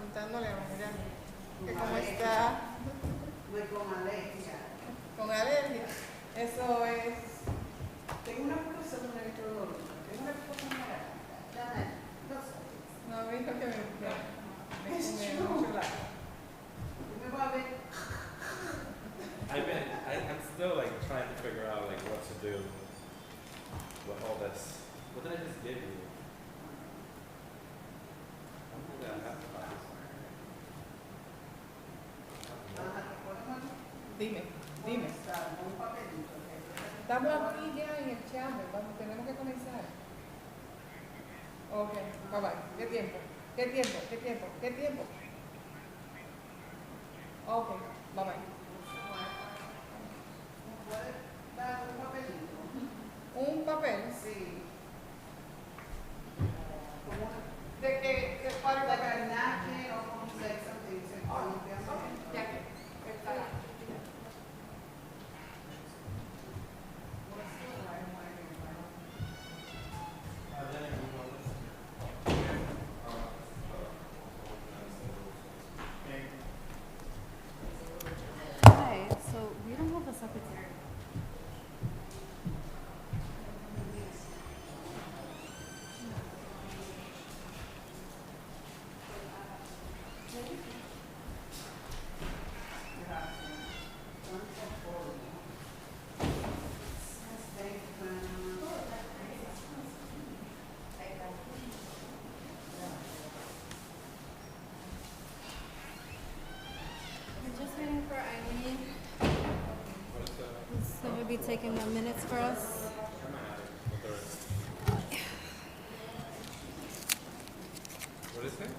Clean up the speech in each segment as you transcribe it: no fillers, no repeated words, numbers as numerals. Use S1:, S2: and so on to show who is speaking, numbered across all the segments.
S1: preguntándole a María que cómo está.
S2: Voy con alergia.
S1: Con alergia. Eso es.
S2: Tengo una cosa con el dolor. Tengo una cosa en la garganta. No sabes.
S1: No, me dijo que me come mucho la.
S2: Me va a ver.
S3: I'm still like trying to figure out like what to do with all this. What did I just give you? I don't think I have copies.
S1: Dime.
S2: Un papelito.
S1: Estamos aquí ya en el chat, vamos, tenemos que comenzar. Ok, bye bye. ¿Qué tiempo? Ok, bye bye.
S2: ¿Puedes dar un papelito?
S1: Un papel.
S2: Sí.
S1: ¿De qué? ¿De cuál?
S2: Like a napkin or like something to limpiarme.
S1: Ya que está.
S4: Hi, so we don't have a secretary. We're just waiting for Eileen. So he'll be taking the minutes for us.
S3: What is it?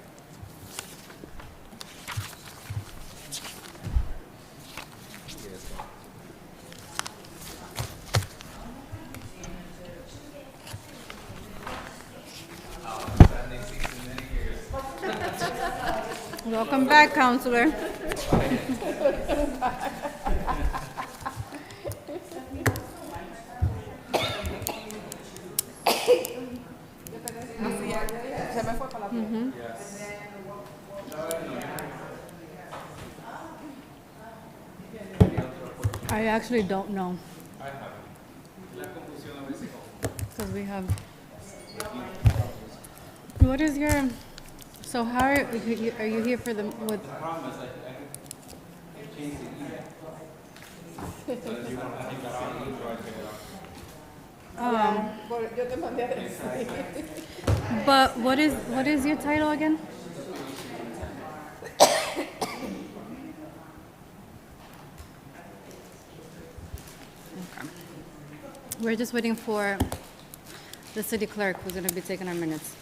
S4: Welcome back, counselor.
S1: Se me fue para la
S4: Mhm.
S3: Yes.
S4: I actually don't know
S3: I have it. La confusión a veces con.
S4: because we have. What is your? So how are you here for the with?
S3: Problem is I can change the email. So if you want to take that out, you try to take it out.
S1: Yo te mandé a decir.
S4: But what is your title again? Okay. We're just waiting for the city clerk who's going to be taking our minutes.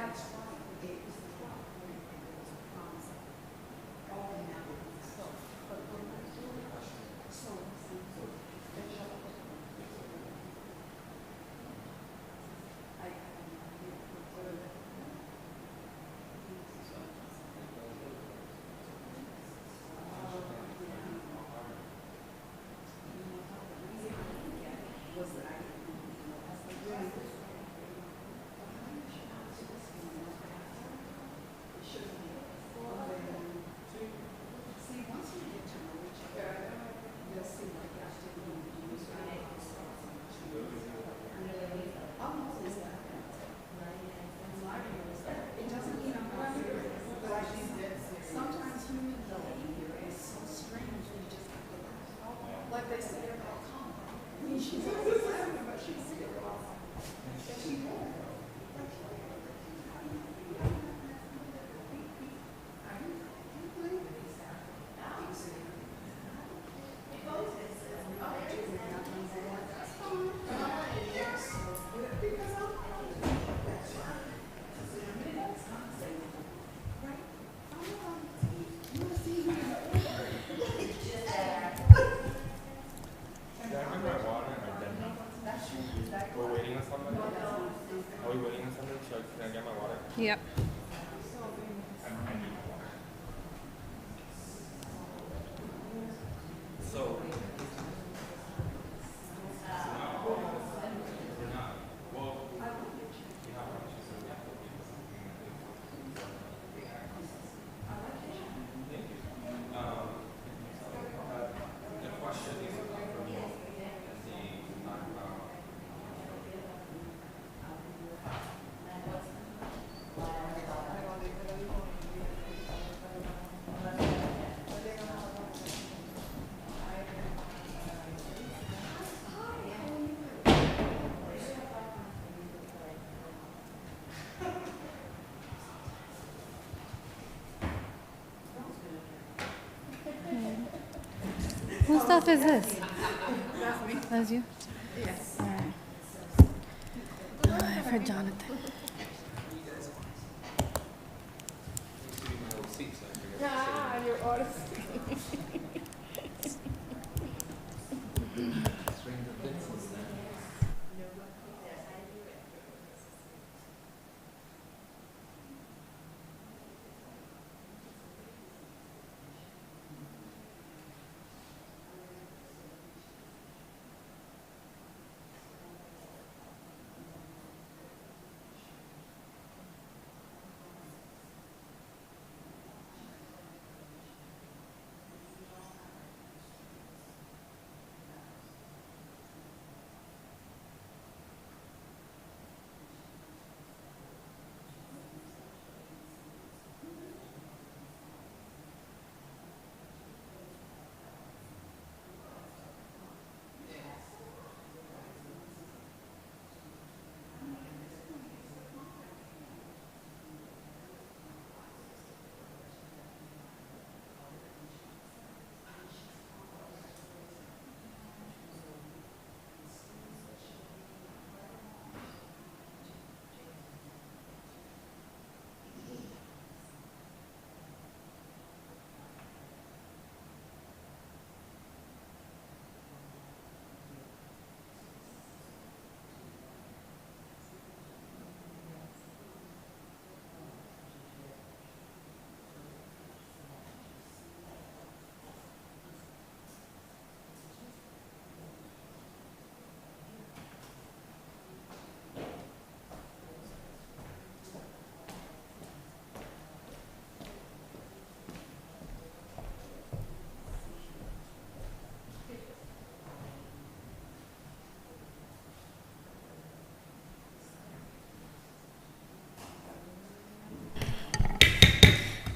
S2: That's right, the gate was the clock, when it was a promise. Oh, now, so, but when I was doing it, so, they shut up. I was that I see, once you get to know each other, you'll see what you have to do. Almost is that. It doesn't mean I'm not here, but I think that sometimes human behavior is so strange, you just have to laugh. Like they say about Tom. I mean, she's always laughing, but she's serious. And she won't.
S3: Did I bring my water or didn't? We're waiting on somebody? Are we waiting on somebody? Can I get my water?
S4: Yep.
S3: I need water. So. We're not. Well, we have permission, so we have to be something that is Thank you. The question is from you.
S4: Whose stuff is this? That's you?
S2: Yes.
S4: All right. For Jonathan.
S1: Ah, your orders.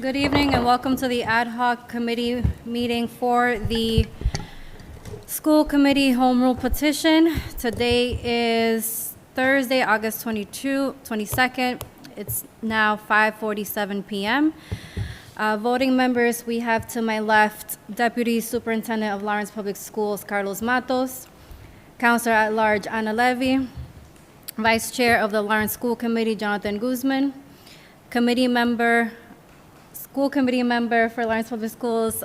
S4: Good evening and welcome to the ad hoc committee meeting for the school committee home rule petition. Today is Thursday, August 22nd. It's now 5:47 p.m. Voting members, we have to my left Deputy Superintendent of Lawrence Public Schools, Carlos Matos, Counselor at Large, Ana Levy, Vice Chair of the Lawrence School Committee, Jonathan Guzman, School committee member for Lawrence Public Schools,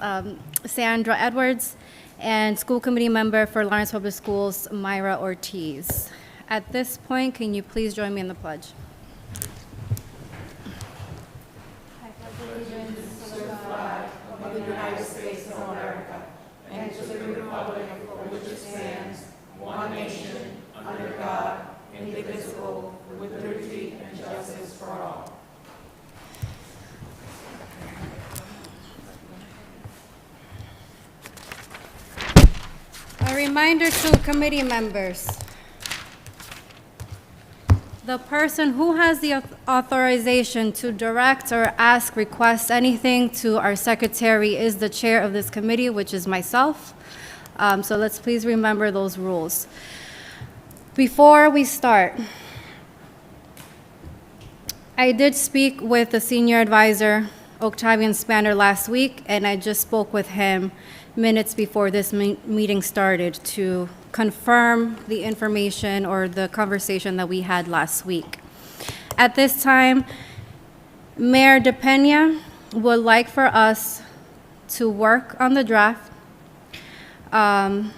S4: Sandra Edwards, and school committee member for Lawrence Public Schools, Myra Ortiz. At this point, can you please join me in the pledge? A reminder to committee members. The person who has the authorization to direct or ask, request anything to our secretary is the chair of this committee, which is myself. So let's please remember those rules. Before we start, I did speak with the senior advisor, Octavian Spander, last week, and I just spoke with him minutes before this meeting started to confirm the information or the conversation that we had last week. At this time, Mayor DePena would like for us to work on the draft and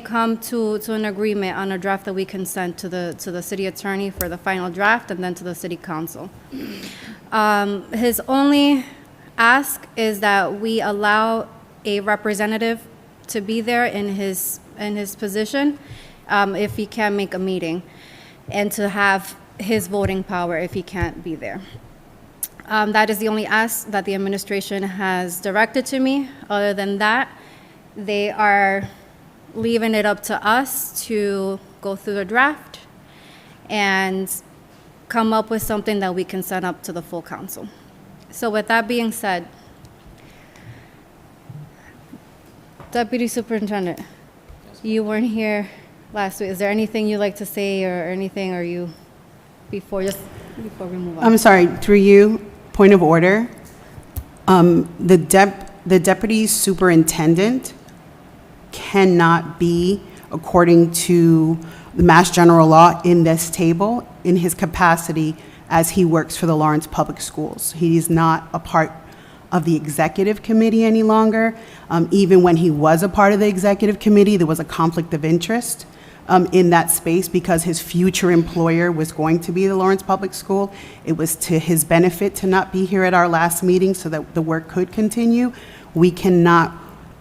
S4: come to an agreement on a draft that we can send to the city attorney for the final draft and then to the city council. His only ask is that we allow a representative to be there in his position if he can make a meeting, and to have his voting power if he can't be there. That is the only ask that the administration has directed to me. Other than that, they are leaving it up to us to go through the draft and come up with something that we can send up to the full council. So with that being said, Deputy Superintendent, you weren't here last week. Is there anything you'd like to say or anything, or you, before we move on?
S5: I'm sorry, through you, point of order. The deputy superintendent cannot be, according to the Mass General Law, in this table in his capacity as he works for the Lawrence Public Schools. He is not a part of the executive committee any longer. Even when he was a part of the executive committee, there was a conflict of interest in that space because his future employer was going to be the Lawrence Public School. It was to his benefit to not be here at our last meeting so that the work could continue. We cannot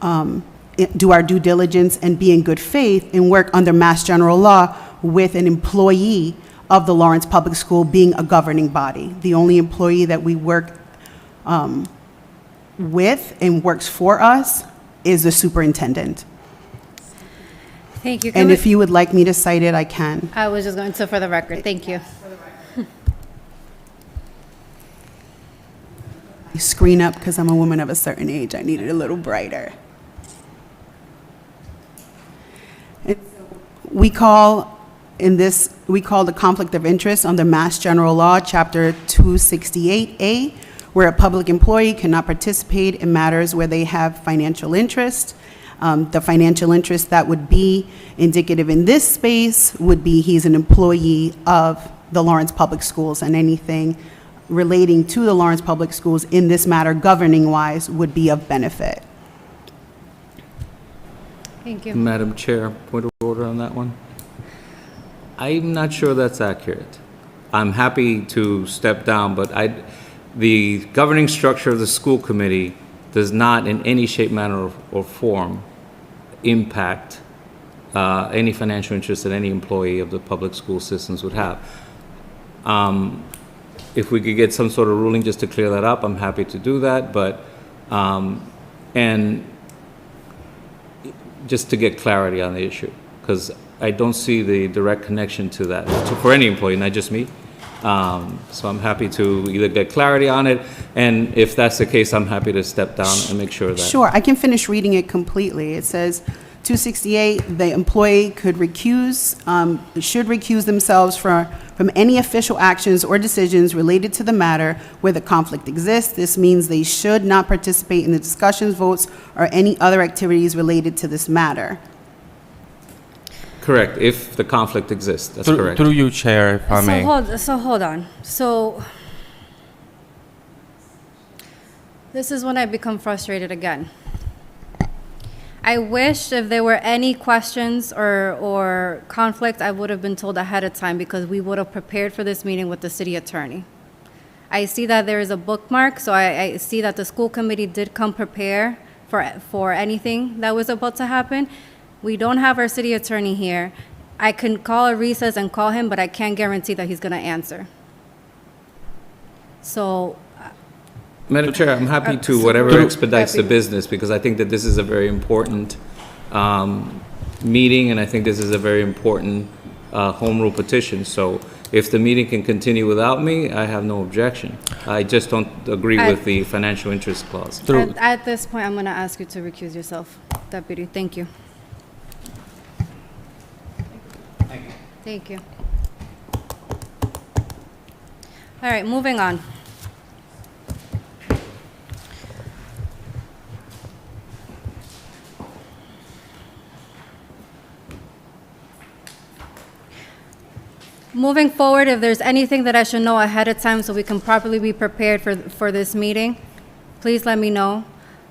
S5: do our due diligence and be in good faith and work under Mass General Law with an employee of the Lawrence Public School being a governing body. The only employee that we work with and works for us is the superintendent.
S4: Thank you.
S5: And if you would like me to cite it, I can.
S4: I was just going to, for the record, thank you.
S5: Screen up because I'm a woman of a certain age. I need it a little brighter. We call the conflict of interest under Mass General Law, Chapter 268A, where a public employee cannot participate in matters where they have financial interest. The financial interest that would be indicative in this space would be he's an employee of the Lawrence Public Schools, and anything relating to the Lawrence Public Schools in this matter, governing-wise, would be of benefit.
S4: Thank you.
S6: Madam Chair, point of order on that one. I'm not sure that's accurate. I'm happy to step down, but the governing structure of the school committee does not in any shape, manner, or form impact any financial interest that any employee of the public school systems would have. If we could get some sort of ruling just to clear that up, I'm happy to do that, but, and just to get clarity on the issue, because I don't see the direct connection to that, for any employee, not just me. So I'm happy to either get clarity on it, and if that's the case, I'm happy to step down and make sure that.
S5: Sure, I can finish reading it completely. It says, 268, the employee should recuse themselves from any official actions or decisions related to the matter where the conflict exists. This means they should not participate in the discussions, votes, or any other activities related to this matter.
S6: Correct, if the conflict exists, that's correct.
S3: Through you, Chair, if I may.
S4: So hold on. So This is when I become frustrated again. I wish if there were any questions or conflict, I would have been told ahead of time because we would have prepared for this meeting with the city attorney. I see that there is a bookmark, so I see that the school committee did come prepare for anything that was about to happen. We don't have our city attorney here. I can call a recess and call him, but I can't guarantee that he's going to answer. So,
S6: Madam Chair, I'm happy to
S4: so-
S6: whatever
S4: Through-
S6: expedites the business, because I think that this is a very important meeting, and I think this is a very important home rule petition. So if the meeting can continue without me, I have no objection. I just don't agree with the financial interest clause.
S4: at this point, I'm going to ask you to recuse yourself, Deputy. Thank you. Thank you. All right, moving on. Moving forward, if there's anything that I should know ahead of time so we can properly be prepared for this meeting, please let me know.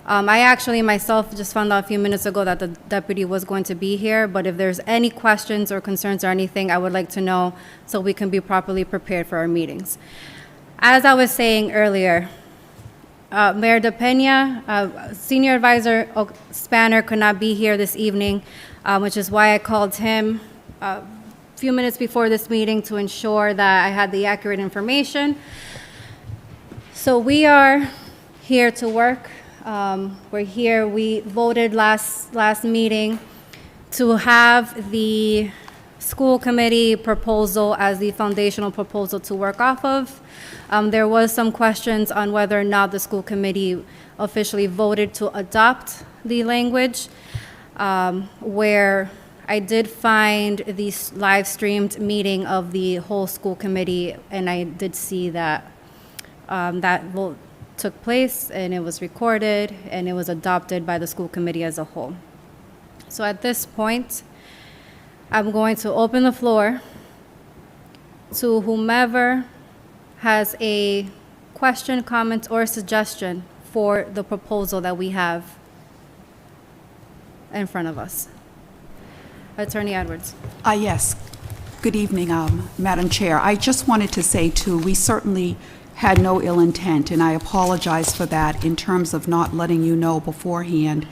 S4: I actually myself just found out a few minutes ago that the deputy was going to be here, but if there's any questions or concerns or anything, I would like to know so we can be properly prepared for our meetings. As I was saying earlier, Mayor DePena, Senior Advisor Spanner could not be here this evening, which is why I called him a few minutes before this meeting to ensure that I had the accurate information. So we are here to work. We're here, we voted last meeting to have the school committee proposal as the foundational proposal to work off of. There was some questions on whether or not the school committee officially voted to adopt the language, where I did find the live streamed meeting of the whole school committee, and I did see that that vote took place, and it was recorded, and it was adopted by the school committee as a whole. So at this point, I'm going to open the floor to whomever has a question, comment, or suggestion for the proposal that we have in front of us. Attorney Edwards.
S2: Yes. Good evening, Madam Chair. I just wanted to say, too, we certainly had no ill intent, and I apologize for that in terms of not letting you know beforehand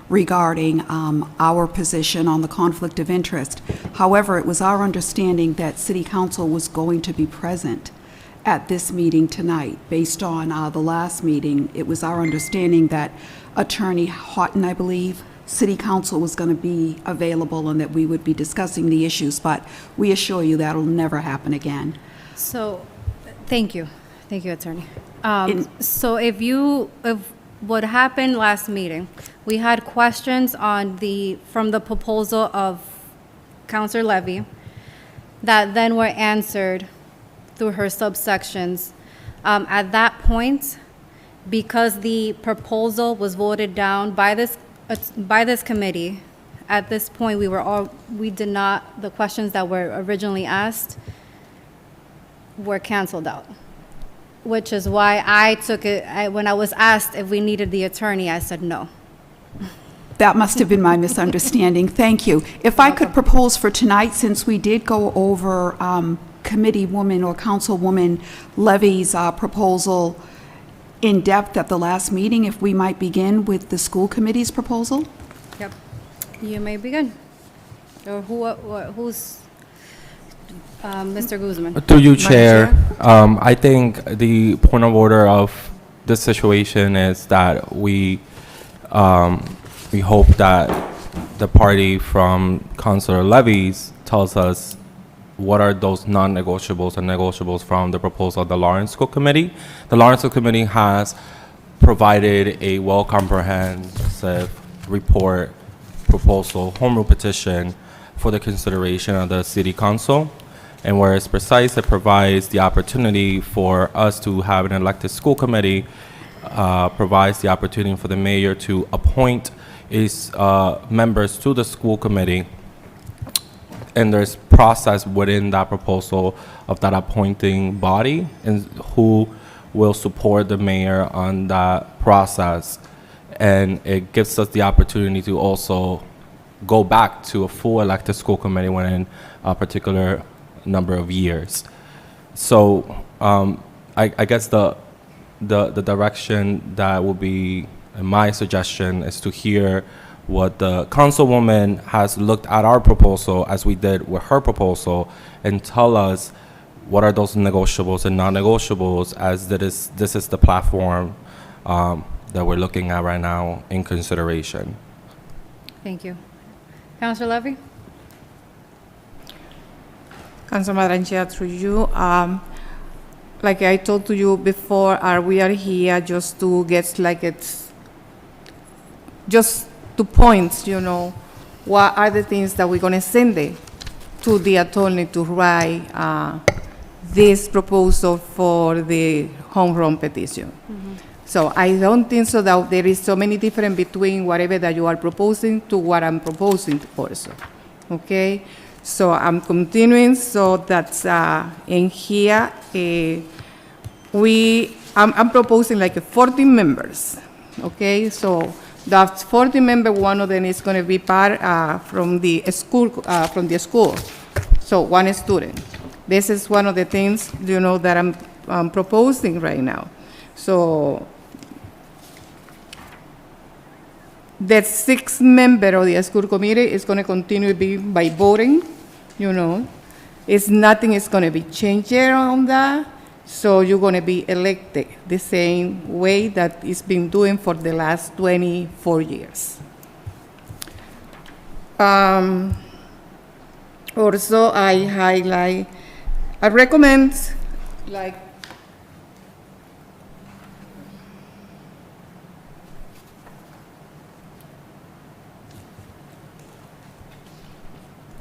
S2: regarding our position on the conflict of interest. However, it was our understanding that City Council was going to be present at this meeting tonight. Based on the last meeting, it was our understanding that Attorney Houghton, I believe, City Council was going to be available and that we would be discussing the issues, but we assure you that'll never happen again.
S4: So, thank you. Thank you, Attorney. So if what happened last meeting, we had questions on from the proposal of Councilor Levy that then were answered through her subsections. At that point, because the proposal was voted down by this committee, at this point, the questions that were originally asked were canceled out, which is why I took it, when I was asked if we needed the attorney, I said no.
S2: That must have been my misunderstanding. Thank you. If I could propose for tonight, since we did go over Committeewoman or Councilwoman Levy's proposal in depth at the last meeting, if we might begin with the school committee's proposal?
S4: Yep. You may begin. Or who's, Mr. Guzman?
S3: Through you, Chair, I think the point of order of this situation is that we hope that the party from Councilor Levy's tells us what are those non-negotiables and negotiables from the proposal of the Lawrence School Committee. The Lawrence School Committee has provided a well-comprehensive report, proposal, home rule petition for the consideration of the City Council. And where it's precise, it provides the opportunity for us to have an elected school committee, provides the opportunity for the mayor to appoint its members to the school committee. And there's process within that proposal of that appointing body and who will support the mayor on that process. And it gives us the opportunity to also go back to a full elected school committee within a particular number of years. So I guess the direction that will be my suggestion is to hear what the councilwoman has looked at our proposal as we did with her proposal and tell us what are those negotiables and non-negotiables, as this is the platform that we're looking at right now in consideration.
S4: Thank you. Councilor Levy?
S7: Council Madam Chair, through you, like I told to you before, we are here just to get just to point, what are the things that we're gonna send it to the attorney to write this proposal for the home run petition. So I don't think so that there is so many difference between whatever that you are proposing to what I'm proposing also, okay? So I'm continuing, so that's in here, I'm proposing like 14 members, okay? So that's 40 members, one of them is gonna be part from the school, so one student. This is one of the things, that I'm proposing right now. So the 6th member of the school committee is going to continue to be by voting, It's nothing is going to be changed around that. So you're going to be elected the same way that it's been doing for the last 24 years. Also, I recommend,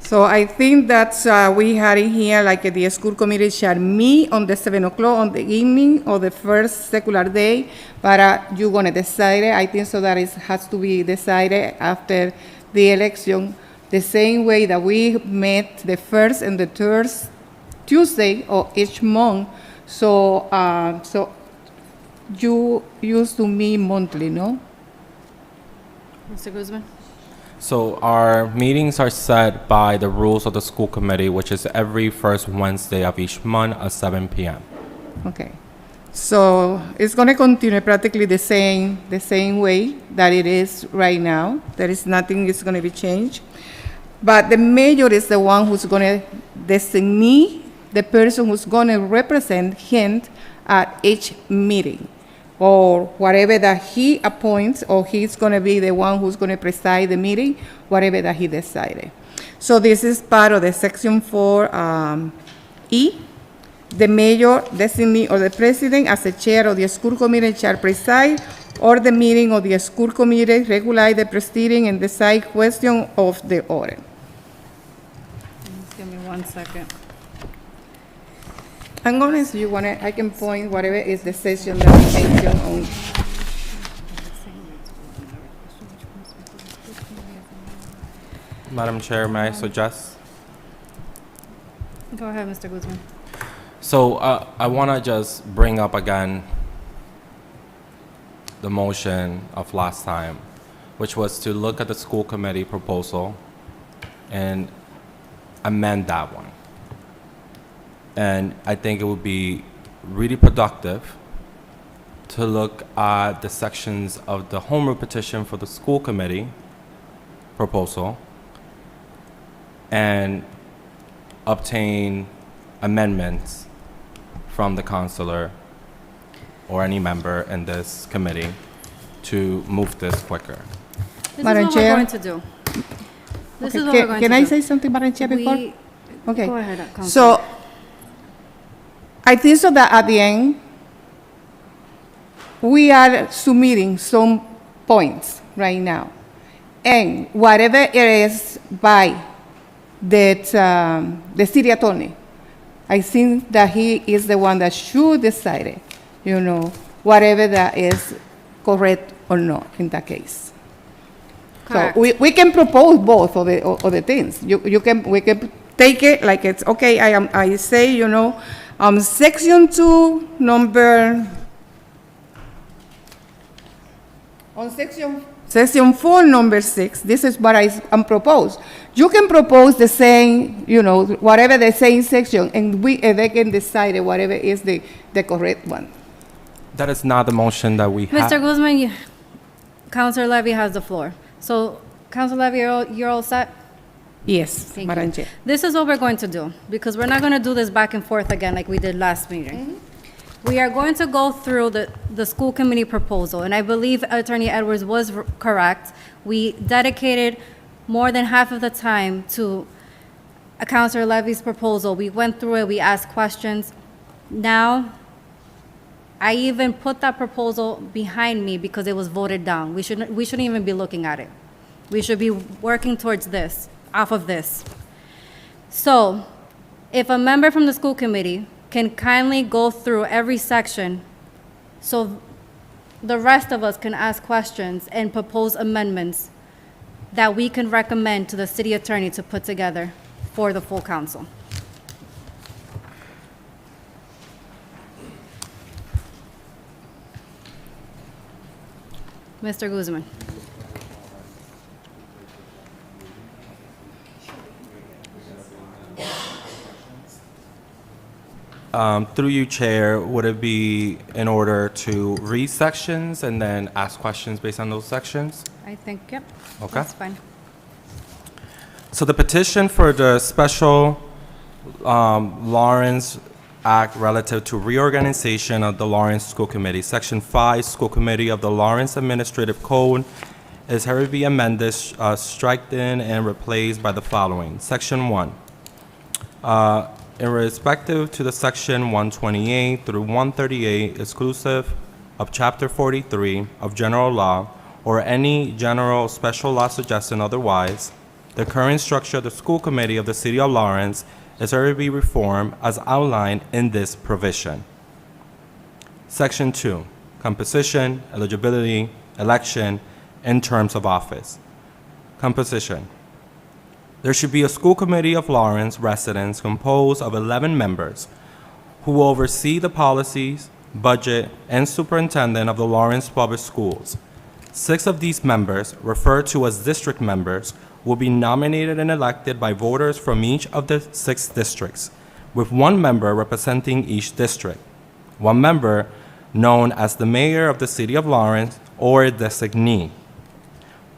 S7: so I think that we had in here, the school committee shall meet on the 7 o'clock on the evening of the first secular day, but you're gonna decide it. I think so that it has to be decided after the election, the same way that we met the first and the third Tuesday of each month. So, so you used to meet monthly, no?
S4: Mr. Guzman?
S3: So our meetings are set by the rules of the school committee, which is every first Wednesday of each month at 7 p.m.
S7: Okay. So it's going to continue practically the same way that it is right now. There is nothing is going to be changed. But the mayor is the one who's going to designate the person who's going to represent him at each meeting, or whatever that he appoints, or he's going to be the one who's going to preside the meeting, whatever that he decided. So this is part of the Section 4E. The mayor designate or the president as the chair of the school committee shall preside or the meeting of the school committee, regulate the proceeding and decide question of the order.
S4: Just give me 1 second.
S7: I'm going to, I can point whatever is the session that we mentioned on.
S3: Madam Chair, may I suggest?
S4: Go ahead, Mr. Guzman.
S3: So I want to just bring up again the motion of last time, which was to look at the school committee proposal and amend that one. And I think it would be really productive to look at the sections of the home rule petition for the school committee proposal and obtain amendments from the counselor or any member in this committee to move this quicker.
S4: This
S7: Madam
S4: is what
S7: Chair?
S4: we're going to do. This is what
S7: Okay,
S4: we're going
S7: can
S4: to
S7: I
S4: do.
S7: say something, Madam Chair, before? Okay.
S4: Go ahead, Counselor.
S7: So I think so that at the end, we are submitting some points right now. And whatever it is by the city attorney, I think that he is the one that should decide it, whatever that is correct or not in that case.
S4: Correct.
S7: So we can propose both of the things. We can take it like it's okay. I say, Section 2, number On section 4, number 6, this is what I'm proposed. You can propose the same, whatever the same section, and they can decide whatever is the correct one.
S3: That is not the motion that we have.
S4: Mr. Guzman, Councilor Levy has the floor. So, Councilor Levy, you're all set?
S7: Yes,
S4: Thank
S7: Madam
S4: you.
S7: Chair.
S4: This is what we're going to do, because we're not going to do this back and forth again like we did last meeting. We are going to go through the school committee proposal, and I believe Attorney Edwards was correct. We dedicated more than half of the time to Councilor Levy's proposal. We went through it, we asked questions. Now, I even put that proposal behind me because it was voted down. We shouldn't even be looking at it. We should be working towards this, off of this. So, if a member from the school committee can kindly go through every section so the rest of us can ask questions and propose amendments that we can recommend to the city attorney to put together for the full council. Mr. Guzman.
S3: Through you, Chair, would it be in order to read sections and then ask questions based on those sections?
S4: I think, yep.
S3: Okay.
S4: That's fine.
S3: So the petition for the special Lawrence Act relative to reorganization of the Lawrence School Committee, Section 5, School Committee of the Lawrence Administrative Code, is hereby amended, stricken, and replaced by the following. Section 1. In respective to the Section 128 through 138 exclusive of Chapter 43 of General Law, or any general or special law suggesting otherwise, the current structure of the School Committee of the City of Lawrence is hereby reformed as outlined in this provision. Section 2. Composition, eligibility, election, and terms of office. Composition. There should be a School Committee of Lawrence residents composed of 11 members who will oversee the policies, budget, and superintendent of the Lawrence Public Schools. 6 of these members, referred to as district members, will be nominated and elected by voters from each of the 6 districts, with 1 member representing each district. 1 member, known as the mayor of the City of Lawrence or a designee.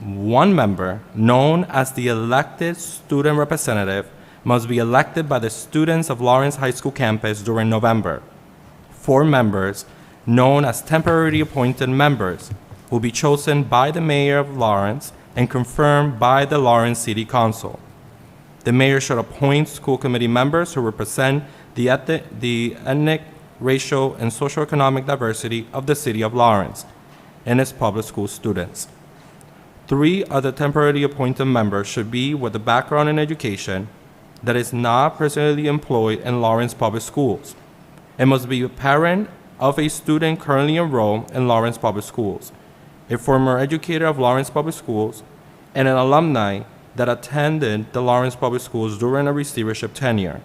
S3: 1 member, known as the elected student representative, must be elected by the students of Lawrence High School campus during November. 4 members, known as temporarily appointed members, will be chosen by the mayor of Lawrence and confirmed by the Lawrence City Council. The mayor should appoint school committee members who represent the ethnic, racial, and socioeconomic diversity of the City of Lawrence and its public school students. 3 other temporarily appointed members should be with a background in education that is not presently employed in Lawrence Public Schools and must be a parent of a student currently enrolled in Lawrence Public Schools, a former educator of Lawrence Public Schools, and an alumni that attended the Lawrence Public Schools during a receivership tenure.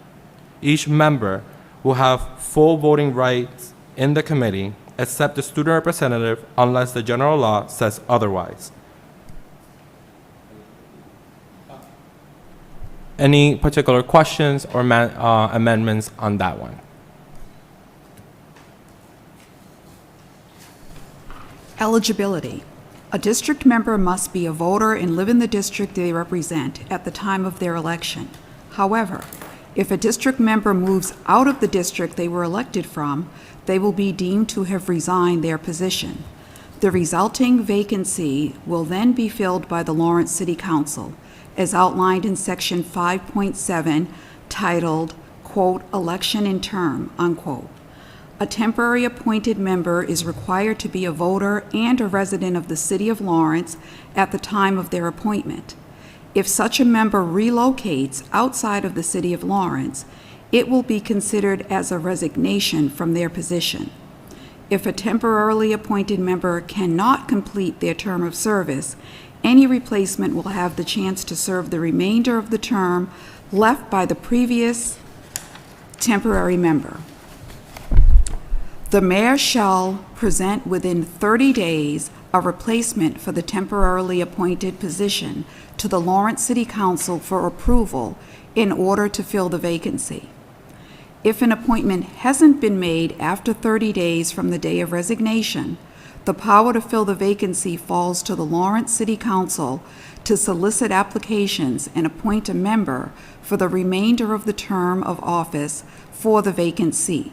S3: Each member will have full voting rights in the committee except the student representative unless the general law says otherwise. Any particular questions or amendments on that one?
S2: Eligibility. A district member must be a voter and live in the district they represent at the time of their election. However, if a district member moves out of the district they were elected from, they will be deemed to have resigned their position. The resulting vacancy will then be filled by the Lawrence City Council, as outlined in Section 5.7, titled, quote, "Election in Term," unquote. A temporary appointed member is required to be a voter and a resident of the City of Lawrence at the time of their appointment. If such a member relocates outside of the City of Lawrence, it will be considered as a resignation from their position. If a temporarily appointed member cannot complete their term of service, any replacement will have the chance to serve the remainder of the term left by the previous temporary member. The mayor shall present within 30 days a replacement for the temporarily appointed position to the Lawrence City Council for approval in order to fill the vacancy. If an appointment hasn't been made after 30 days from the day of resignation, the power to fill the vacancy falls to the Lawrence City Council to solicit applications and appoint a member for the remainder of the term of office for the vacant seat.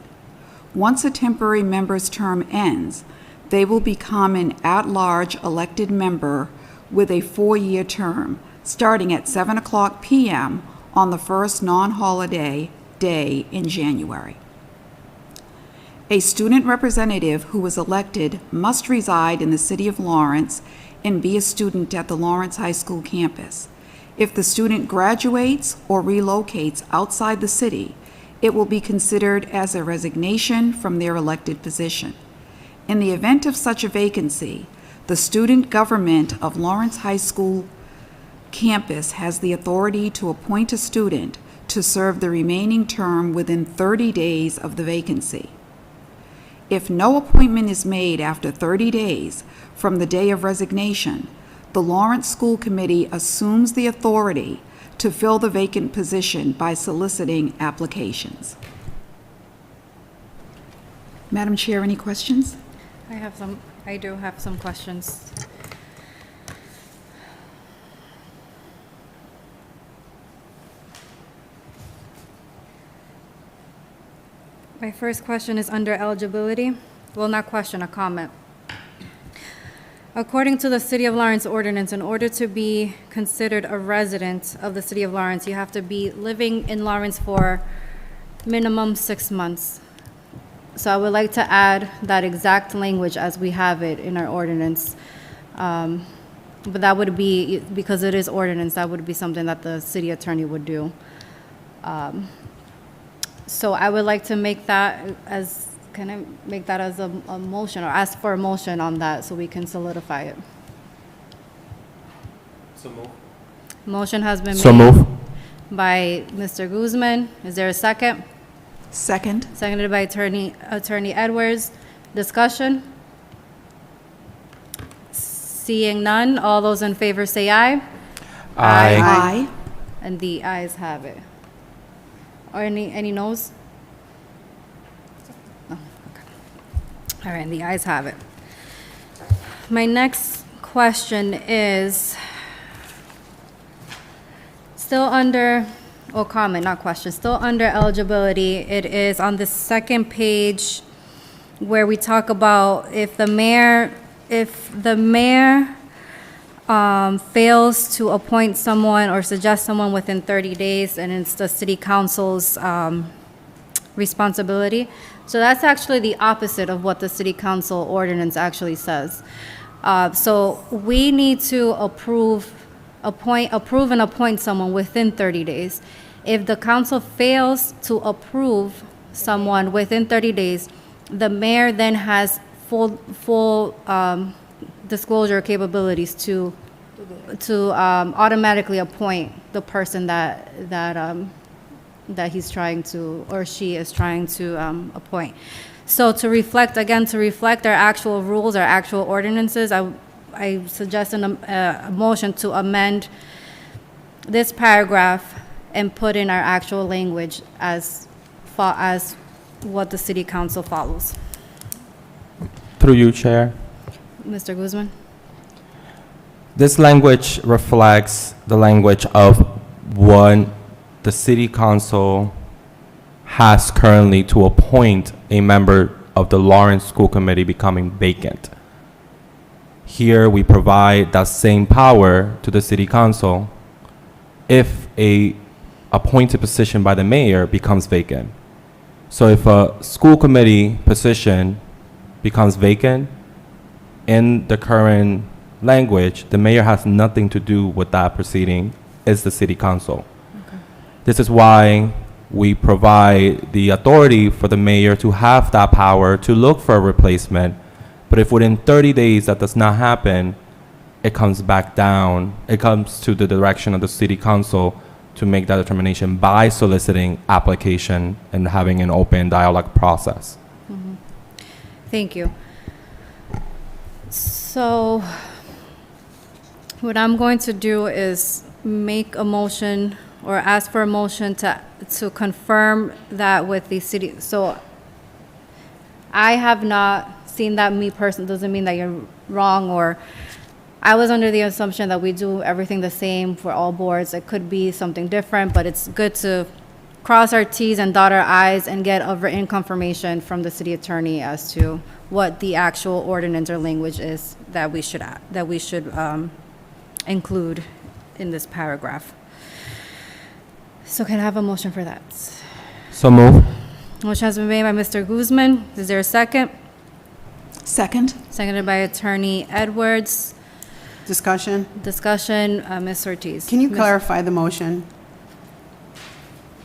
S2: Once a temporary member's term ends, they will become an at-large elected member with a 4-year term, starting at 7:00 p.m. on the first non-holiday day in January. A student representative who is elected must reside in the city of Lawrence and be a student at the Lawrence High School campus. If the student graduates or relocates outside the city, it will be considered as a resignation from their elected position. In the event of such a vacancy, the student government of Lawrence High School campus has the authority to appoint a student to serve the remaining term within 30 days of the vacancy. If no appointment is made after 30 days from the day of resignation, the Lawrence School Committee assumes the authority to fill the vacant position by soliciting applications. Madam Chair, any questions?
S4: I do have some questions. My first question is under eligibility. Well, not question, a comment. According to the City of Lawrence ordinance, in order to be considered a resident of the City of Lawrence, you have to be living in Lawrence for minimum 6 months. So I would like to add that exact language as we have it in our ordinance. But that would be, because it is ordinance, that would be something that the city attorney would do. So I would like to make that as, can I make that as a motion, or ask for a motion on that so we can solidify it?
S3: So move.
S4: Motion has been
S3: So
S4: made
S3: move.
S4: by Mr. Guzman. Is there a second?
S2: Second.
S4: Seconded by Attorney Edwards. Discussion? Seeing none, all those in favor say aye.
S3: Aye.
S2: Aye.
S4: And the ayes have it. Or any noes? No, okay. All right, the ayes have it. My next question is still under, or comment, not question, still under eligibility. It is on the second page where we talk about if the mayor fails to appoint someone or suggest someone within 30 days, and it's the city council's responsibility. So that's actually the opposite of what the city council ordinance actually says. So we need to approve and appoint someone within 30 days. If the council fails to approve someone within 30 days, the mayor then has full disclosure capabilities to automatically appoint the person that he's trying to, or she is trying to appoint. So to reflect our actual rules, our actual ordinances, I suggest a motion to amend this paragraph and put in our actual language as far as what the city council follows.
S3: Through you, Chair.
S4: Mr. Guzman?
S3: This language reflects the language of what the city council has currently to appoint a member of the Lawrence School Committee becoming vacant. Here, we provide that same power to the city council if a appointed position by the mayor becomes vacant. So if a school committee position becomes vacant, in the current language, the mayor has nothing to do with that proceeding. It's the city council.
S4: Okay.
S3: This is why we provide the authority for the mayor to have that power to look for a replacement. But if within 30 days that does not happen, it comes back down. It comes to the direction of the city council to make that determination by soliciting application and having an open dialogue process.
S4: Thank you. So what I'm going to do is make a motion or ask for a motion to confirm that with the city. So I have not seen that, me personally, doesn't mean that you're wrong, or I was under the assumption that we do everything the same for all boards. It could be something different, but it's good to cross our Ts and dot our Is and get a written confirmation from the city attorney as to what the actual ordinance or language is that we should include in this paragraph. So can I have a motion for that?
S3: So move.
S4: Motion has been made by Mr. Guzman. Is there a second?
S2: Second?
S4: Seconded by Attorney Edwards.
S5: Discussion?
S4: Discussion, Ms. Ortiz.
S5: Can you
S4: Ms.
S5: clarify the motion?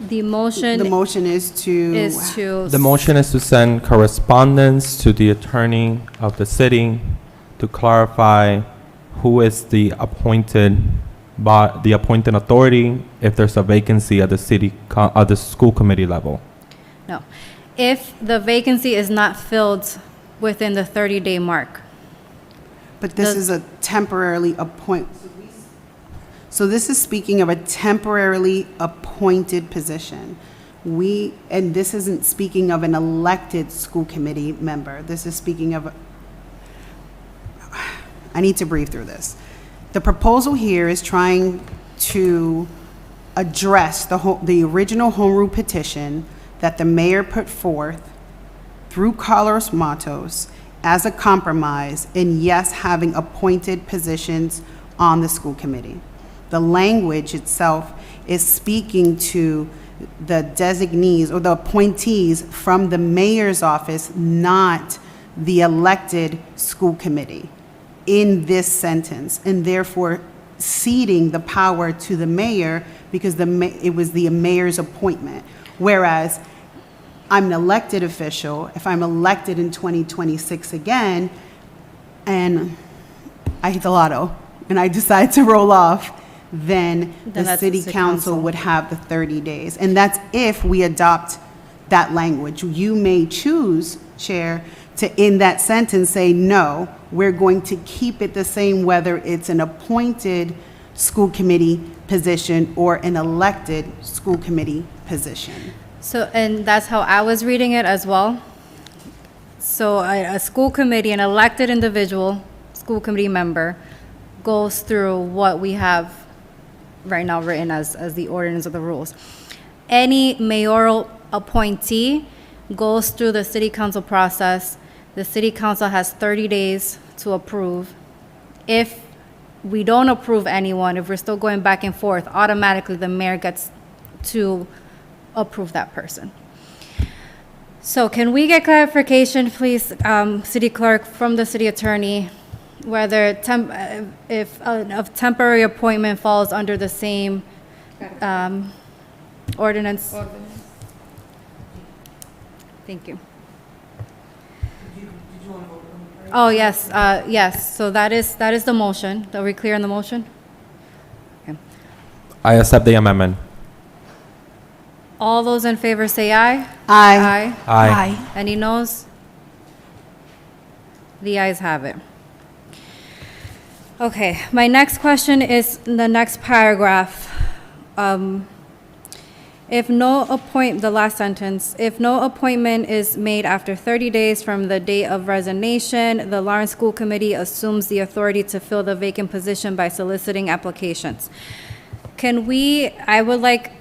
S4: The motion
S5: The motion is to...
S4: is to.
S3: The motion is to send correspondence to the attorney of the city to clarify who is the appointed authority if there's a vacancy at the school committee level.
S4: No. If the vacancy is not filled within the 30-day mark.
S5: But this is a temporarily So this is speaking of a temporarily appointed position. And this isn't speaking of an elected school committee member. This is speaking of, I need to breathe through this. The proposal here is trying to address the original home rule petition that the mayor put forth through Carlos Matos as a compromise in, yes, having appointed positions on the school committee. The language itself is speaking to the designees or the appointees from the mayor's office, not the elected school committee in this sentence, and therefore ceding the power to the mayor because it was the mayor's appointment. Whereas I'm an elected official, if I'm elected in 2026 again, and I hit the lotto, and I decide to roll off, then the
S4: that's
S5: city council would have the 30 days. And that's if we adopt that language. You may choose, Chair, to in that sentence say, no, we're going to keep it the same whether it's an appointed school committee position or an elected school committee position.
S4: So, and that's how I was reading it as well. So a school committee, an elected individual, school committee member, goes through what we have right now written as the ordinance of the rules. Any mayoral appointee goes through the city council process. The city council has 30 days to approve. If we don't approve anyone, if we're still going back and forth, automatically the mayor gets to approve that person. So can we get clarification, please, city clerk, from the city attorney, whether if a temporary appointment falls under the same ordinance? Thank you. Oh, yes, yes, so that is the motion. Are we clear on the motion? Okay.
S3: I accept the amendment.
S4: All those in favor say aye.
S5: Aye.
S3: Aye.
S4: Any noes? The ayes have it. Okay, my next question is in the next paragraph. The last sentence, if no appointment is made after 30 days from the date of resignation, the Lawrence School Committee assumes the authority to fill the vacant position by soliciting applications. I would like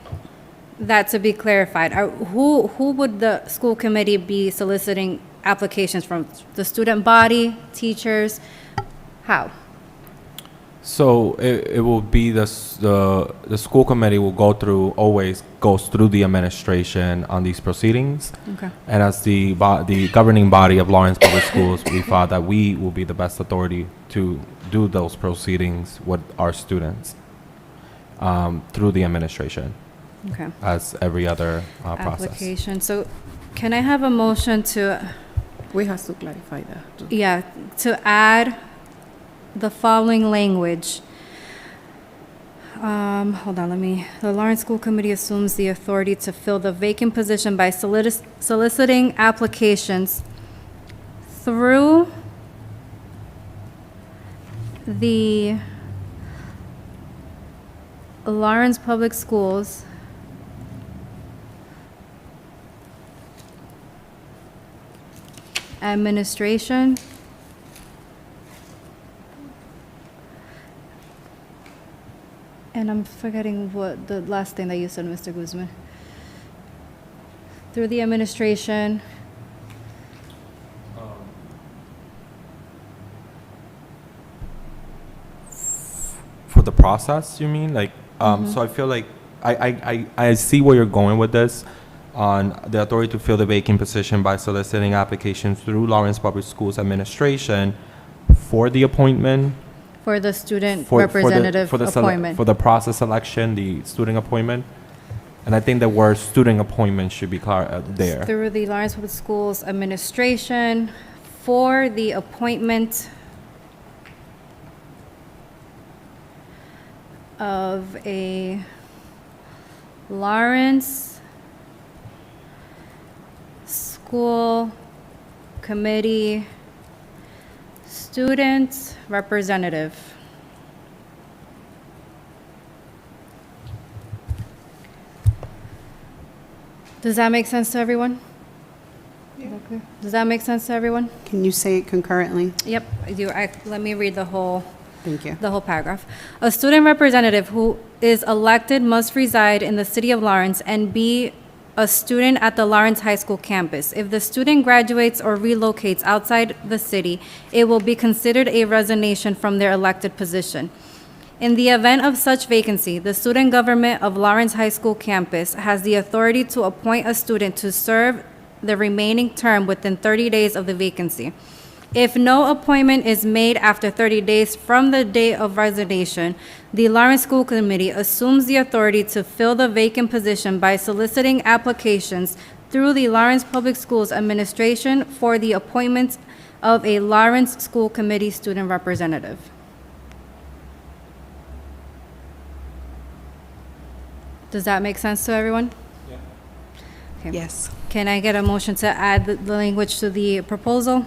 S4: that to be clarified. Who would the school committee be soliciting applications from? The student body, teachers? How?
S3: So it will be the school committee will always goes through the administration on these proceedings.
S4: Okay.
S3: And as the governing body of Lawrence Public Schools, we thought that we will be the best authority to do those proceedings with our students through the administration,
S4: Okay.
S3: as every other process.
S4: Application. So can I have a motion to,
S7: We have to clarify that.
S4: to add the following language? Hold on, the Lawrence School Committee assumes the authority to fill the vacant position by soliciting applications through the Lawrence Public Schools administration and I'm forgetting what the last thing that you said, Mr. Guzman. Through the administration
S3: For the process, you mean? Like, so I feel like I see where you're going with this on the authority to fill the vacant position by soliciting applications through Lawrence Public Schools Administration for the appointment.
S4: for the student
S3: For
S4: representative
S3: for the
S4: appointment.
S3: for the process selection, the student appointment. And I think the word student appointment should be there.
S4: Through the Lawrence Public Schools Administration for the appointment of a Lawrence School Committee student representative. Does that make sense to everyone? Okay. Does that make sense to everyone?
S5: Can you say it concurrently?
S4: Yep, I do. Let me read the whole
S5: Thank you.
S4: paragraph. A student representative who is elected must reside in the city of Lawrence and be a student at the Lawrence High School campus. If the student graduates or relocates outside the city, it will be considered a resignation from their elected position. In the event of such vacancy, the student government of Lawrence High School campus has the authority to appoint a student to serve the remaining term within 30 days of the vacancy. If no appointment is made after 30 days from the date of resignation, the Lawrence School Committee assumes the authority to fill the vacant position by soliciting applications through the Lawrence Public Schools Administration for the appointment of a Lawrence School Committee student representative. Does that make sense to everyone? Okay.
S5: Yes.
S4: Can I get a motion to add the language to the proposal?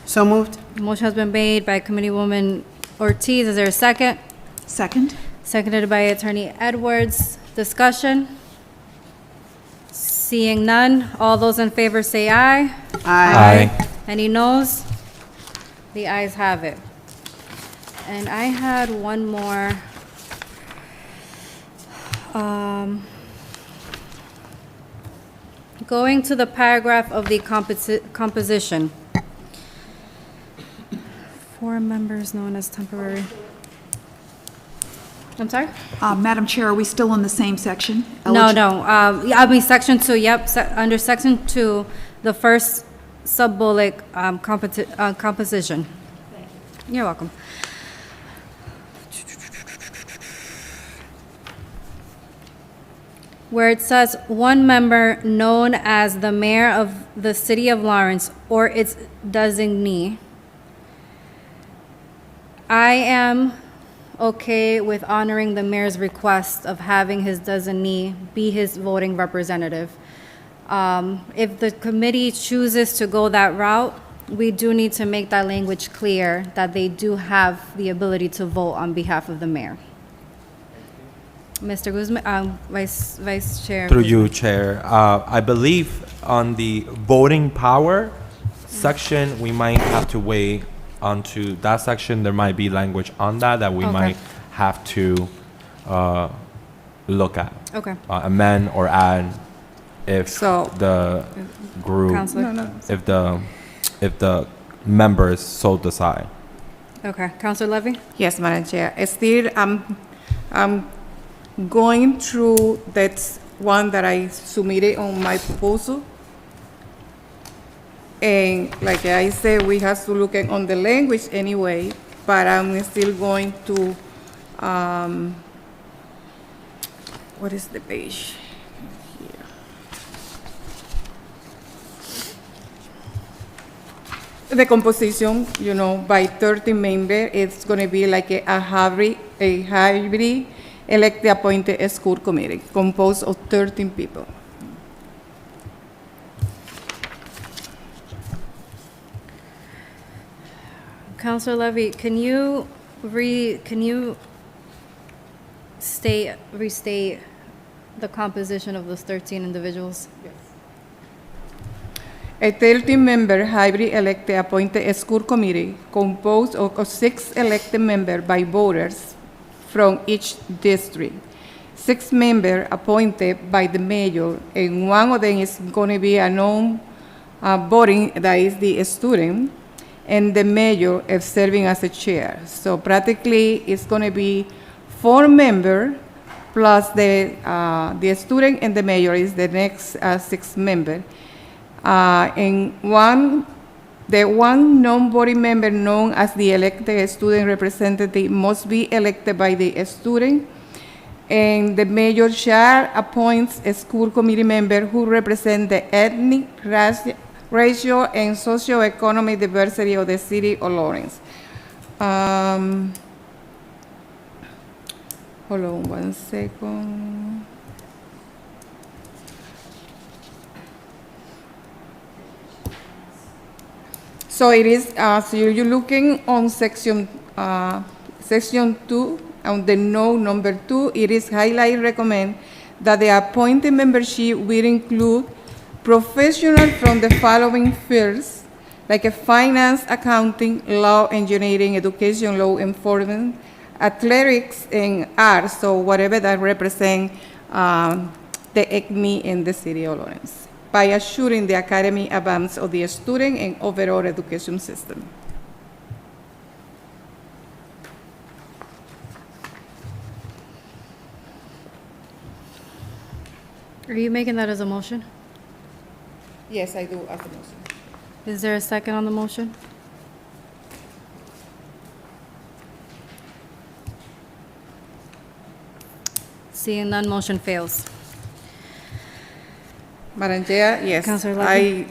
S5: So moved?
S4: Motion has been made by Committeewoman Ortiz. Is there a second?
S2: Second?
S4: Seconded by Attorney Edwards. Discussion? Seeing none, all those in favor say aye.
S3: Aye.
S4: Any noes? The ayes have it. And I had one more. Going to the paragraph of the composition. 4 members known as temporary. I'm sorry?
S2: Madam Chair, are we still in the same section?
S4: No, no, yeah, I mean, section 2, yep, under section 2, the first sub-bullet, composition. You're welcome. Where it says, "One member known as the mayor of the city of Lawrence or its designee." I am okay with honoring the mayor's request of having his designee be his voting representative. If the committee chooses to go that route, we do need to make that language clear that they do have the ability to vote on behalf of the mayor. Mr. Guzman, Vice Chair.
S3: Through you, Chair. I believe on the voting power section, we might have to weigh onto that section. There might be language on that we
S4: Okay.
S3: might have to look at,
S4: Okay,
S3: amend or add if
S7: So-
S3: the group,
S4: Counselor.
S3: if the members so decide.
S4: Okay, Counselor Levy?
S7: Yes, Madam Chair. Still, I'm going through that one that I submitted on my proposal. And like I said, we have to look at on the language anyway, but I'm still going to, what is the page? Here. The composition, you know, by 30 members, it's going to be like a hybrid elected appointed school committee composed of 13 people.
S4: Counselor Levy, can you can you restate the composition of those 13 individuals?
S7: A 13-member hybrid elected appointed school committee composed of 6 elected members by voters from each district. 6 members appointed by the mayor, and one of them is going to be a non-voting, that is the student, and the mayor is serving as a chair. So practically, it's going to be 4 members plus the student and the mayor is the next 6 member. And the one non-voting member known as the elected student representative must be elected by the student, and the mayor shall appoint a school committee member who represent the ethnic, racial, and socioeconomic diversity of the city of Lawrence. Hold on 1 second. So it is, so you're looking on section 2, on the note number 2, it is highlight recommend that the appointed membership will include professionals from the following fields, like a finance, accounting, law, engineering, education, law enforcement, athletics, and arts, so whatever that represent the ECME in the city of Lawrence, by assuring the academic advance of the student and overall education system.
S4: Are you making that as a motion?
S7: Yes, I do as a motion.
S4: Is there a second on the motion? Seeing none, motion fails.
S7: Madam Chair, yes.
S4: Councilor Levy?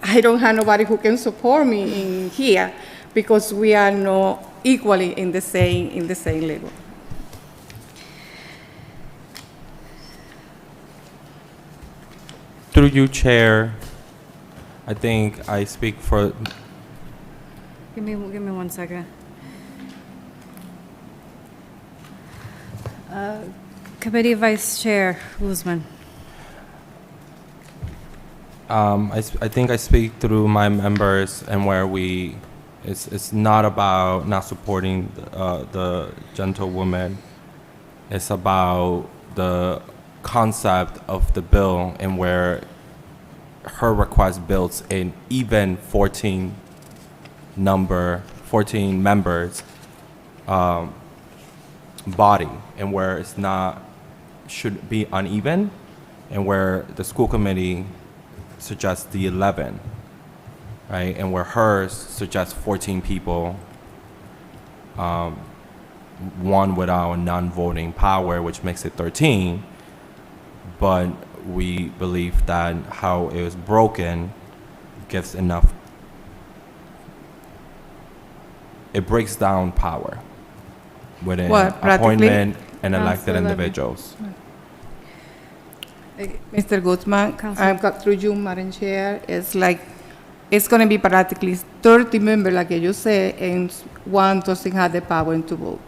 S7: I don't have nobody who can support me in here because we are not equally in the same level.
S3: Through you, Chair, I think I speak for,
S4: Give me 1 second. Committee Vice Chair Guzman.
S3: I think I speak through my members and where it's not about not supporting the gentlewoman. It's about the concept of the bill and where her request builds an even 14 members body, and where it's not, should be uneven, and where the school committee suggests the 11, right? And where hers suggests 14 people, one without non-voting power, which makes it 13. But we believe that how it was broken gives enough, it breaks down power within
S7: What, practically?
S3: appointment and elected
S4: Councilor Levy.
S3: individuals.
S7: Mr. Guzman,
S4: Councilor.
S7: I've got through you, Madam Chair, it's like, it's going to be practically 30 members, like you say, and one doesn't have the power to vote.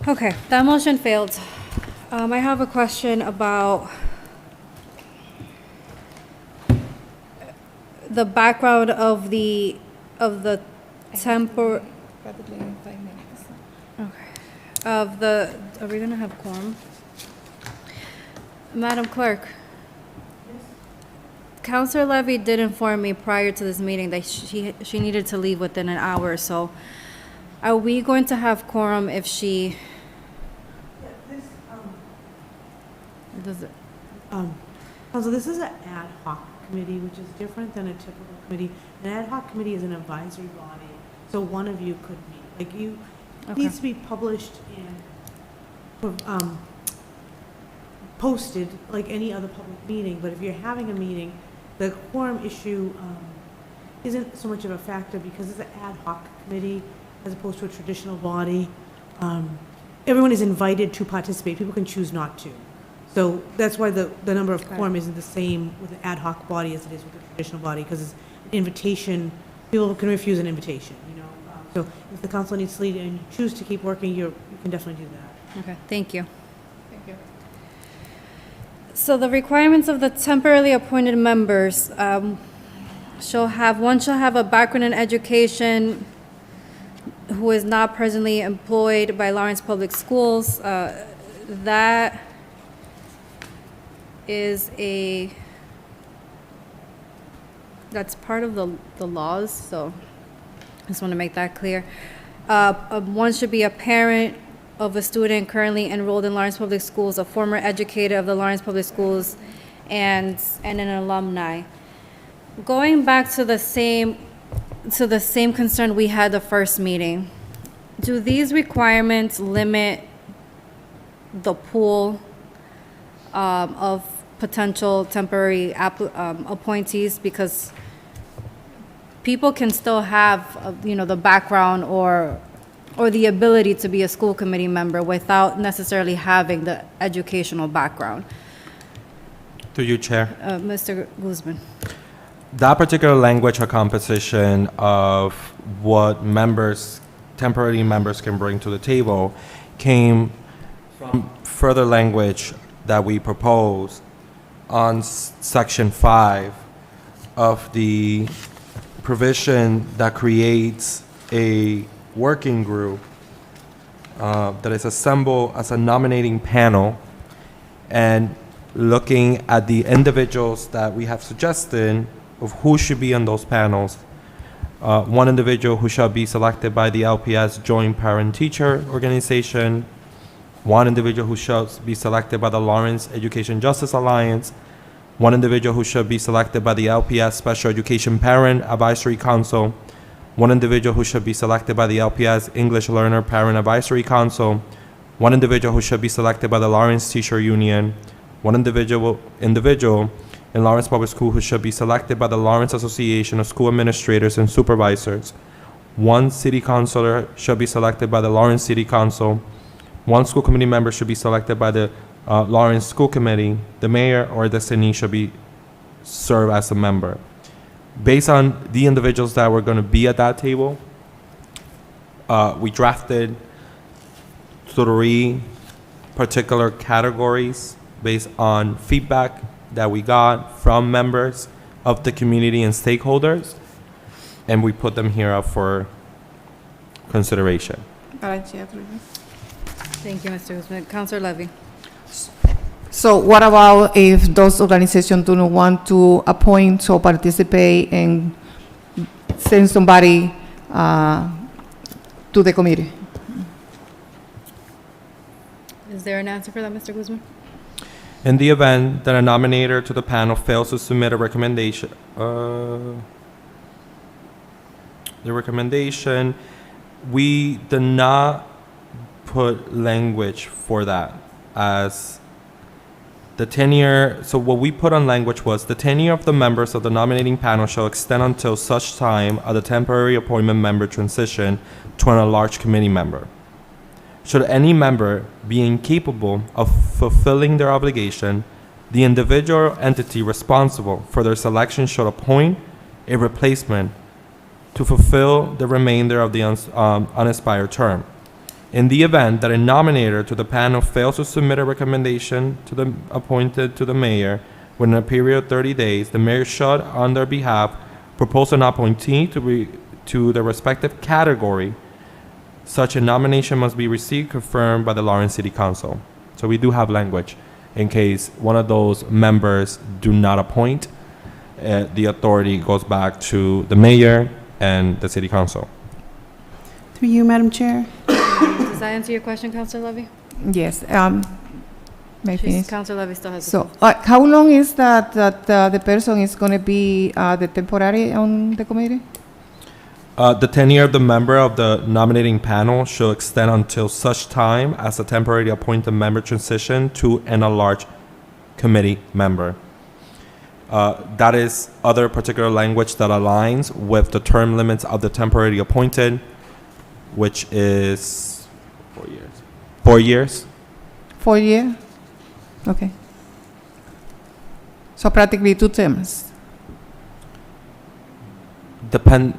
S4: Okay, that motion failed. I have a question about the background of the temper,
S7: Practically in 5 minutes.
S4: okay, of the, are we gonna have quorum? Madam Clerk? Counselor Levy did inform me prior to this meeting that she needed to leave within an hour, so are we going to have quorum if she? Does it?
S8: So this is an ad hoc committee, which is different than a typical committee. An ad hoc committee is an advisory body, so one of you could meet. Like you, it needs to be published and posted like any other public meeting, but if you're having a meeting, the quorum issue isn't so much of a factor because it's an ad hoc committee as opposed to a traditional body. Everyone is invited to participate. People can choose not to. So that's why the number of quorum isn't the same with an ad hoc body as it is with a traditional body, because it's an invitation, people can refuse an invitation, you know? So if the council needs to lead and you choose to keep working, you can definitely do that.
S4: Okay, thank you.
S1: Thank you.
S4: So the requirements of the temporarily appointed members one shall have a background in education, who is not presently employed by Lawrence Public Schools. That is that's part of the laws, so I just want to make that clear. One should be a parent of a student currently enrolled in Lawrence Public Schools, a former educator of the Lawrence Public Schools, and an alumni. Going back to the same concern we had the first meeting, do these requirements limit the pool of potential temporary appointees? Because people can still have, the background or the ability to be a school committee member without necessarily having the educational background.
S3: Through you, Chair.
S4: Mr. Guzman.
S3: That particular language or composition of what temporary members can bring to the table came from further language that we proposed on Section 5 of the provision that creates a working group that is assembled as a nominating panel, and looking at the individuals that we have suggested of who should be on those panels. One individual who shall be selected by the LPS Joint Parent-Teacher Organization, one individual who shall be selected by the Lawrence Education Justice Alliance, one individual who should be selected by the LPS Special Education Parent Advisory Council, one individual who should be selected by the LPS English Learner Parent Advisory Council, one individual who should be selected by the Lawrence Teacher Union, one individual in Lawrence Public School who should be selected by the Lawrence Association of School Administrators and Supervisors, one city councilor should be selected by the Lawrence City Council, one school committee member should be selected by the Lawrence School Committee, the mayor or designee should serve as a member. Based on the individuals that were going to be at that table, we drafted 3 particular categories based on feedback that we got from members of the community and stakeholders, and we put them here up for consideration.
S7: Madam Chair, through you.
S4: Thank you, Mr. Guzman. Councilor Levy.
S7: So what about if those organizations do not want to appoint or participate and send somebody to the committee?
S4: Is there an answer for that, Mr. Guzman?
S3: In the event that a nominator to the panel fails to submit a recommendation, we did not put language for that as the tenure. So what we put on language was the tenure of the members of the nominating panel shall extend until such time as the temporary appointment member transition to an at-large committee member. Should any member be incapable of fulfilling their obligation, the individual entity responsible for their selection should appoint a replacement to fulfill the remainder of the unexpired term. In the event that a nominator to the panel fails to submit a recommendation to the appointed to the mayor within a period of 30 days, the mayor should, on their behalf, propose an appointee to the respective category. Such a nomination must be received confirmed by the Lawrence City Council. So we do have language in case one of those members do not appoint. The authority goes back to the mayor and the City Council.
S5: Through you, Madam Chair.
S4: Does that answer your question, Councilor Levy?
S7: Yes. May I finish?
S4: Councilor Levy still has the
S7: So how long is that the person is going to be the temporary on the committee?
S3: The tenure of the member of the nominating panel shall extend until such time as a temporary appointed member transition to an at-large committee member. That is other particular language that aligns with the term limits of the temporary appointed, which is 4 years. 4 years?
S7: 4 years? Okay. So practically 2 terms.
S3: Depend.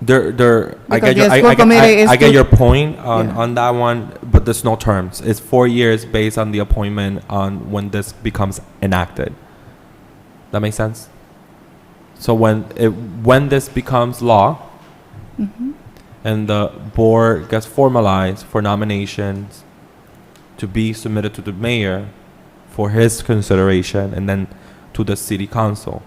S3: I
S7: Because
S3: get your,
S7: the school committee is
S3: I get
S7: to-
S3: your point on,
S7: Yeah.
S3: on that one, but there's no terms. It's 4 years based on the appointment on when this becomes enacted. That makes sense? So when this becomes law, and the board gets formalized for nominations to be submitted to the mayor for his consideration and then to the city council.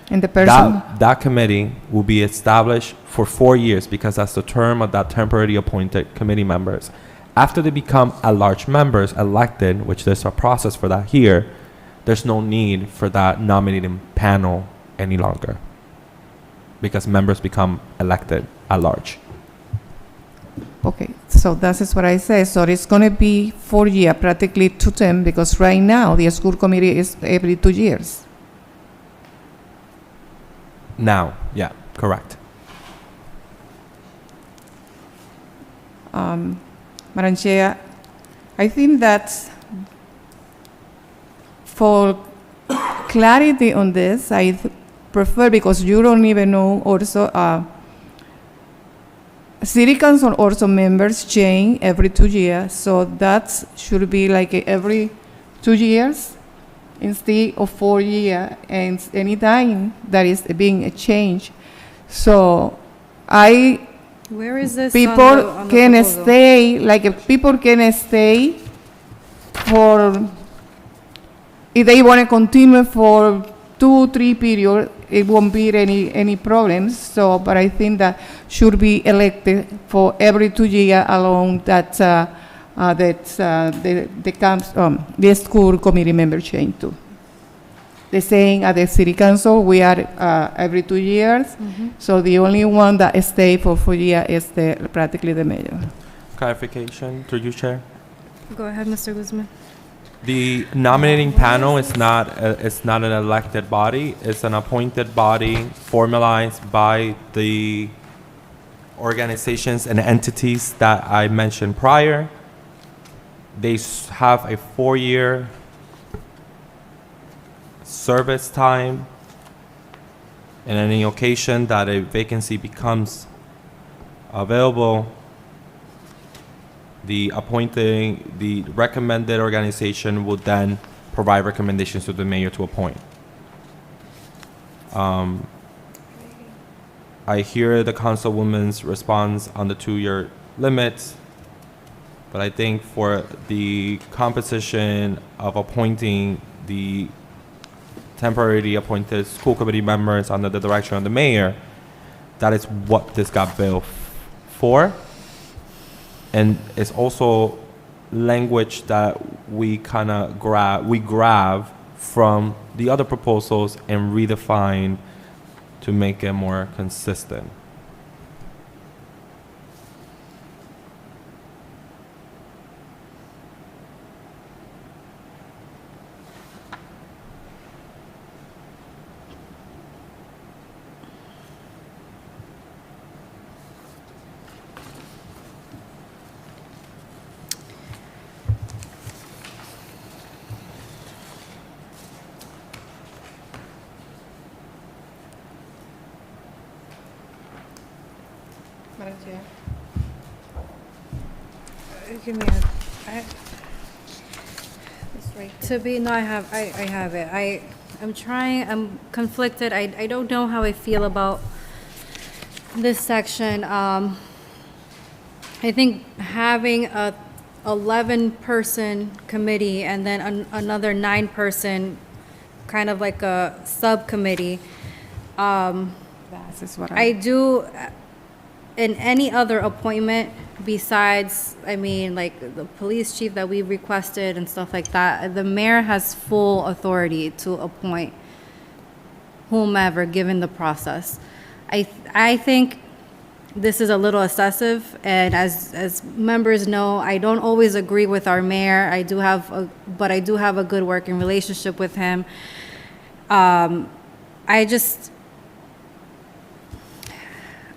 S7: And the person,
S3: That committee will be established for 4 years because that's the term of that temporarily appointed committee members. After they become at-large members elected, which there's a process for that here, there's no need for that nominating panel any longer because members become elected at large.
S7: okay, so that is what I say. So it's going to be 4 year, practically 2 terms, because right now the school committee is every 2 years.
S3: Now, yeah, correct.
S7: Madam Chair, I think that for clarity on this, I prefer, because you don't even know also, city council also members change every 2 years, so that should be like every 2 years instead of 4 years, and any time that is being a change. So
S4: Where is this?
S7: people
S4: on the
S7: can
S4: proposal?
S7: stay, like if people can stay for, if they want to continue for 2-3 period, it won't be any problems. So, but I think that should be elected for every 2 years along that the school committee member change too. The same at the city council, we are every 2 years. So the only one that stay for 4 years is practically the mayor.
S3: Clarification through you, Chair.
S4: Go ahead, Mr. Guzman.
S3: The nominating panel is not an elected body. It's an appointed body formalized by the organizations and entities that I mentioned prior. They have a 4-year service time. In any occasion that a vacancy becomes available, the recommended organization will then provide recommendations to the mayor to appoint. I hear the councilwoman's response on the 2-year limit, but I think for the composition of appointing the temporarily appointed school committee members under the direction of the mayor, that is what this got built for. And it's also language that we kind of grab from the other proposals and redefine to make it more consistent.
S7: Madam Chair.
S8: Give me
S4: I have it. I'm conflicted. I don't know how I feel about this section. I think having a 11-person committee and then another 9-person, kind of like a subcommittee.
S7: That is what
S4: I do, in any other appointment besides, like the police chief that we requested and stuff like that, the mayor has full authority to appoint whomever, given the process. I think this is a little excessive, and as members know, I don't always agree with our mayor. But I do have a good working relationship with him.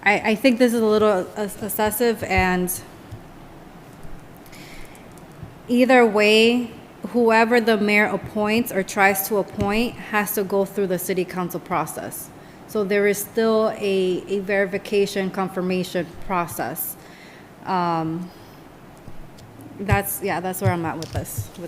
S4: I think this is a little excessive, and either way, whoever the mayor appoints or tries to appoint has to go through the city council process. So there is still a verification confirmation process. That's where I'm at with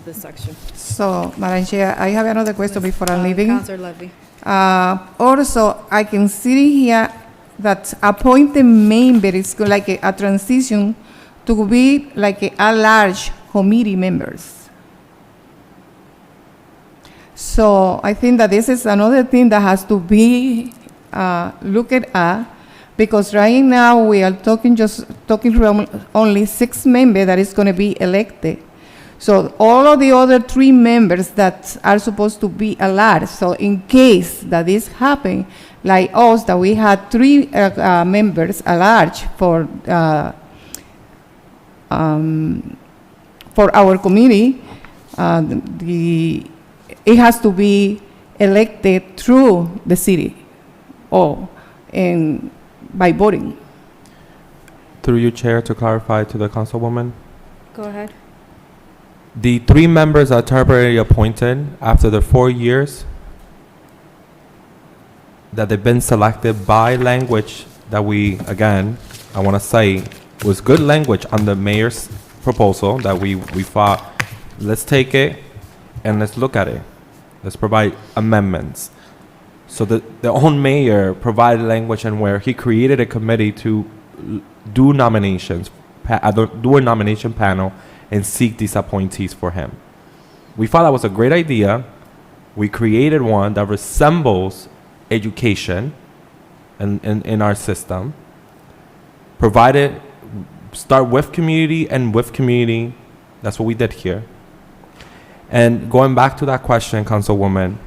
S4: this section.
S7: So, Madam Chair, I have another question before I'm leaving.
S4: Councilor Levy.
S7: Also, I can see here that appointed member is like a transition to be like a large committee members. So I think that this is another thing that has to be looked at, because right now we are talking from only 6 members that is going to be elected. So all of the other 3 members that are supposed to be allowed. So in case that this happen, like us, that we had 3 members allowed for our committee, it has to be elected through the city or by voting.
S3: Through you, Chair, to clarify to the Councilwoman,
S4: Go ahead.
S3: the 3 members are temporarily appointed after the 4 years that they've been selected by language that we, again, I want to say, was good language on the mayor's proposal that we thought, let's take it and let's look at it. Let's provide amendments. So the own mayor provided language and where he created a committee to do nominations, do a nomination panel and seek these appointees for him. We thought that was a great idea. We created one that resembles education in our system. Provided, start with community and with community. That's what we did here. And going back to that question, Councilwoman,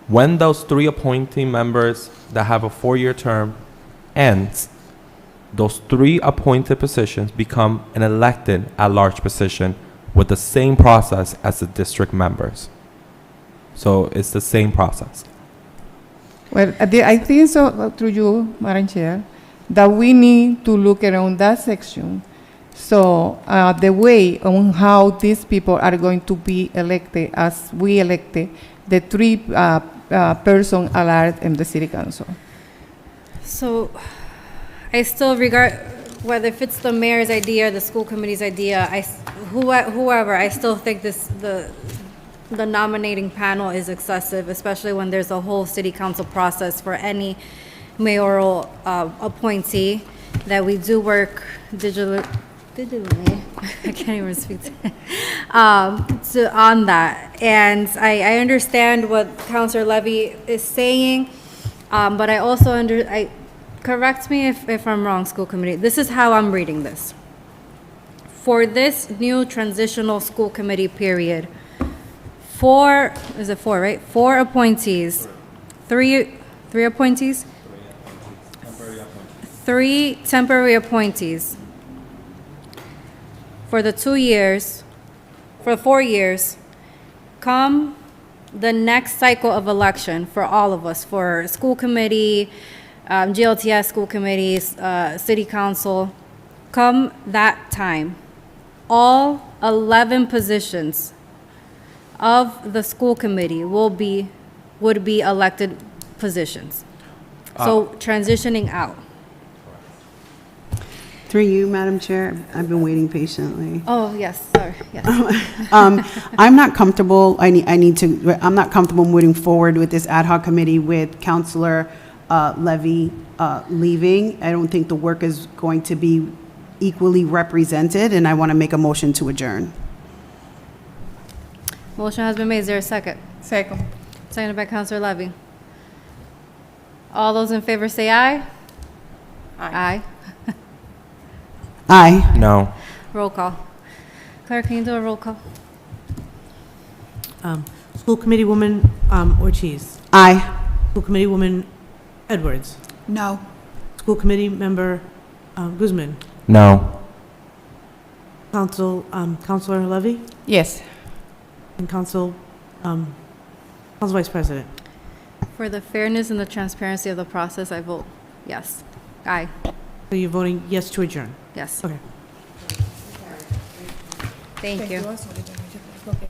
S3: when those 3 appointing members that have a 4-year term ends, those 3 appointed positions become an elected at-large position with the same process as the district members. So it's the same process.
S7: Well, I think so, through you, Madam Chair, that we need to look around that section. So the way on how these people are going to be elected, as we elected the 3 person allowed in the city council.
S4: So I still regard, whether if it's the mayor's idea or the school committee's idea, whoever, I still think the nominating panel is excessive, especially when there's a whole city council process for any mayoral appointee, that we do work digitally, I can't even speak on that. And I understand what Councilor Levy is saying, but I also correct me if I'm wrong, school committee. This is how I'm reading this. For this new transitional school committee period, 4 right? 4 appointees, 3 appointees? 3 temporary appointees for the 2 years, for 4 years, come the next cycle of election for all of us, for school committee, GLTS school committees, city council, come that time, all 11 positions of the school committee would be elected positions. So transitioning out.
S5: Through you, Madam Chair, I've been waiting patiently.
S4: Oh, yes, sorry, yes.
S5: I'm not comfortable, I'm not comfortable moving forward with this ad hoc committee with Councilor Levy leaving. I don't think the work is going to be equally represented, and I want to make a motion to adjourn.
S4: Motion has been made. Is there a second?
S7: Second.
S4: Seconded by Councilor Levy. All those in favor say aye. Aye.
S5: Aye.
S3: No.
S4: Roll call. Claire, can you do a roll call?
S8: School Committee Woman Ortiz.
S5: Aye.
S8: School Committee Woman Edwards.
S2: No.
S8: School Committee Member Guzman.
S3: No.
S8: Councilor Levy
S7: Yes.
S8: and Council Vice President.
S4: For the fairness and the transparency of the process, I vote yes. Aye.
S8: So you're voting yes to adjourn?
S4: Yes.
S8: Okay.
S4: Thank you.
S8: Thank you.